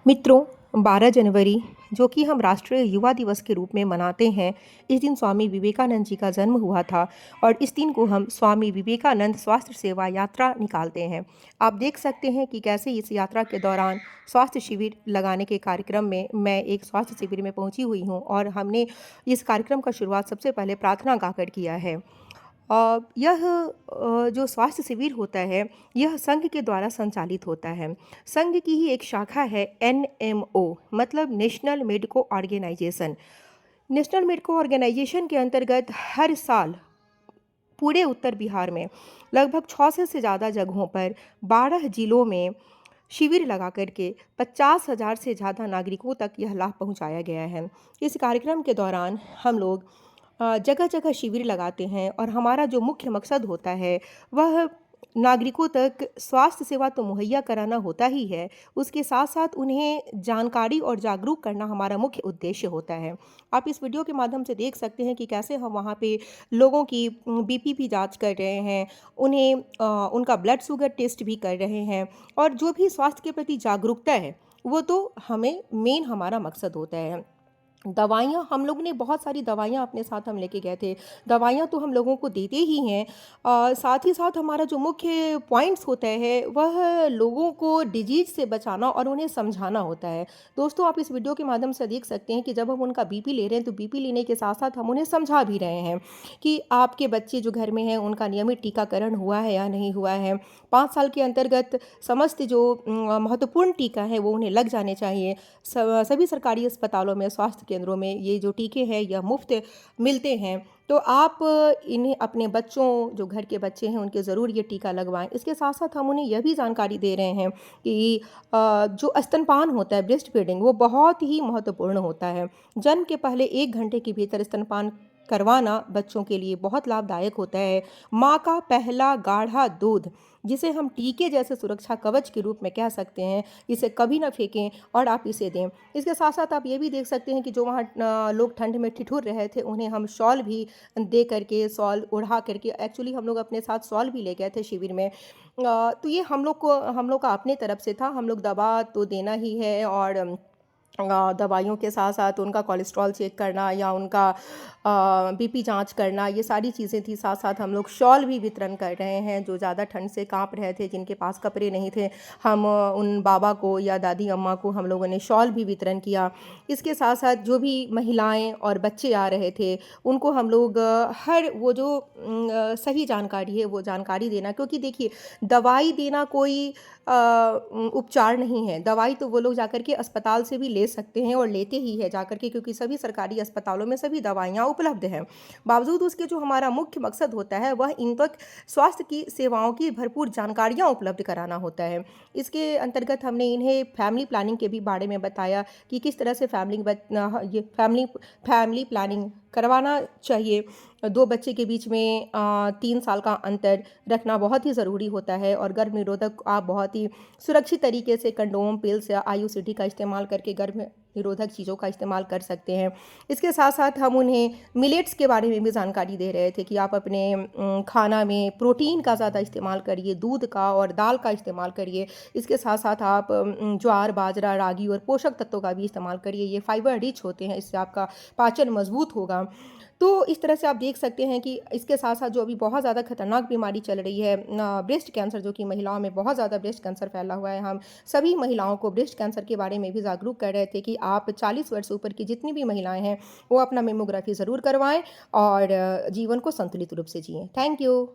मित्रों, 12 जनवरी जो कि हम राष्ट्रीय युवा दिवस के रूप में मनाते हैं, इस दिन स्वामी विवेकानंद जी का जन्म हुआ था और इस दिन को हम स्वामी विवेकानंद स्वास्थ्य सेवा यात्रा निकालते हैं। आप देख सकते हैं कि कैसे इस यात्रा के दौरान स्वास्थ्य शिविर लगाने के कार्यक्रम में मैं एक स्वास्थ्य शिविर में पहुंची हुई हूं और हमने इस कार्यक्रम का शुरुआत सबसे पहले प्रार्थना गाकर किया है। यह जो स्वास्थ्य शिविर होता है, यह संघ के द्वारा संचालित होता है। संघ की ही एक शाखा है एनएमओ मतलब national medico organisation. National medico organisation के अंतर्गत हर साल पूरे उत्तर बिहार में लगभग 600 से ज़्यादा जगहों पर 12 जिलों में शिविर लगा कर के 50,000 से ज़्यादा नागरिकों तक यह लाभ पहुंचाया गया है। इस कार्यक्रम के दौरान हम लोग जगह जगह शिविर लगाते हैं और हमारा जो मुख्य मकसद होता है वह नागरिकों तक स्वास्थ्य सेवा तो मुहैया कराना होता ही है, उसके साथ साथ उन्हें जानकारी और जागरूक करना हमारा मुख्य उद्देश्य होता है। आप इस वीडियो के माध्यम से देख सकते हैं कि कैसे हम वहाँ पे लोगों की बीपी भी जांच कर रहे हैं, उन्हें उनका ब्लड शुगर टेस्ट भी कर रहे हैं और जो भी स्वास्थ्य के प्रति जागरूकता है वो तो हमें मेन हमारा मकसद होता है। दवाइयाँ हम लोगों ने बहुत सारी दवाइयाँ अपने साथ हम लेके गए थे। दवाइयाँ तो हम लोगों को देते ही हैं। साथ ही साथ हमारा जो मुख्य पॉइंट्स होता है वह लोगों को डिजीज़ से बचाना और उन्हें समझाना होता है। दोस्तों, आप इस वीडियो के माध्यम से देख सकते हैं कि जब हम उनका बीपी ले रहे हैं तो बीपी लेने के साथ-साथ हम उन्हें समझा भी रहे हैं कि आपके बच्चे जो घर में हैं उनका नियमित टीकाकरण हुआ है या नहीं हुआ है। 5 साल के अंतर्गत समस्त जो महत्वपूर्ण टीका है वो उन्हें लग जाने चाहिए। सभी सरकारी अस्पतालों में, स्वास्थ्य केंद्रों में ये जो टीके हैं यह मुफ्त मिलते हैं। तो आप इन्हें अपने बच्चों जो घर के बच्चे हैं उनके ज़रूर ये टीका लगवाएं। इसके साथ साथ हम उन्हें यह भी जानकारी दे रहे हैं कि जो स्तनपान होता है, ब्रेस्ट फीडिंग, वो बहुत ही महत्वपूर्ण होता है। जन्म के पहले 1 घंटे के भीतर स्तनपान करवाना बच्चों के लिए बहुत लाभदायक होता है। माँ का पहला गाढ़ा दूध, जिसे हम टीके जैसे सुरक्षा कवच के रूप में कह सकते हैं, इसे कभी ना फेंकें और आप इसे दें। इसके साथ साथ आप ये भी देख सकते हैं कि जो वहाँ लोग ठंड में ठिठुर रहे थे उन्हें हम शॉल भी दे करके, शॉल ओढ़ा करके, एक्चुअली हम लोग अपने साथ शॉल भी ले गए थे शिविर में। तो ये हम लोग का अपने तरफ से था। हम लोग दवा तो देना ही है और दवाइयों के साथ साथ उनका कोलेस्ट्रॉल चेक करना या उनका बीपी जांच करना, ये सारी चीज़ें थी। साथ साथ हम लोग शॉल भी वितरण कर रहे हैं जो ज़्यादा ठंड से कांप रहे थे, जिनके पास कपड़े नहीं थे। हम उन बाबा को या दादी अम्मा को हम लोगों ने शॉल भी वितरण किया। इसके साथ साथ जो भी महिलाएं और बच्चे आ रहे थे उनको हम लोग हर वो जो सही जानकारी है वो जानकारी देना, क्योंकि देखिए, दवाई देना कोई उपचार नहीं है। दवाई तो वो लोग जाकर के अस्पताल से भी ले सकते हैं और लेते ही है जाकर के, क्योंकि सभी सरकारी अस्पतालों में सभी दवाइयाँ उपलब्ध हैं। बावजूद उसके जो हमारा मुख्य मकसद होता है वह इन तक स्वास्थ्य की सेवाओं की भरपूर जानकारियाँ उपलब्ध कराना होता है। इसके अंतर्गत हमने इन्हें फैमिली प्लानिंग के भी बारे में बताया कि किस तरह से फैमिली प्लानिंग करवाना चाहिए। 2 बच्चे के बीच में 3 साल का अंतर रखना बहुत ही ज़रूरी होता है और गर्भ निरोधक आप बहुत ही सुरक्षित तरीके से कंडोम, पिल्स या आईयूसीटी का इस्तेमाल करके गर्भ निरोधक चीज़ों का इस्तेमाल कर सकते हैं। इसके साथ साथ हम उन्हें मिलेट्स के बारे में भी जानकारी दे रहे थे कि आप अपने खाना में प्रोटीन का ज़्यादा इस्तेमाल करिए, दूध का और दाल का इस्तेमाल करिए। इसके साथ साथ आप ज्वार, बाजरा, रागी और पोषक तत्वों का भी इस्तेमाल करिए। ये फाइबर रिच होते हैं, इससे आपका पाचन मजबूत होगा। तो इस तरह से आप देख सकते हैं कि इसके साथ साथ जो अभी बहुत ज़्यादा खतरनाक बीमारी चल रही है, ब्रेस्ट कैंसर, जो कि महिलाओं में बहुत ज़्यादा ब्रेस्ट कैंसर फैला हुआ है, हम सभी महिलाओं को ब्रेस्ट कैंसर के बारे में भी जागरूक कर रहे थे कि आप 40 वर्ष से ऊपर की जितनी भी महिलाएं हैं वो अपना मेमोग्राफी ज़रूर करवाएं और जीवन को संतुलित रूप से जिएं। Thank you.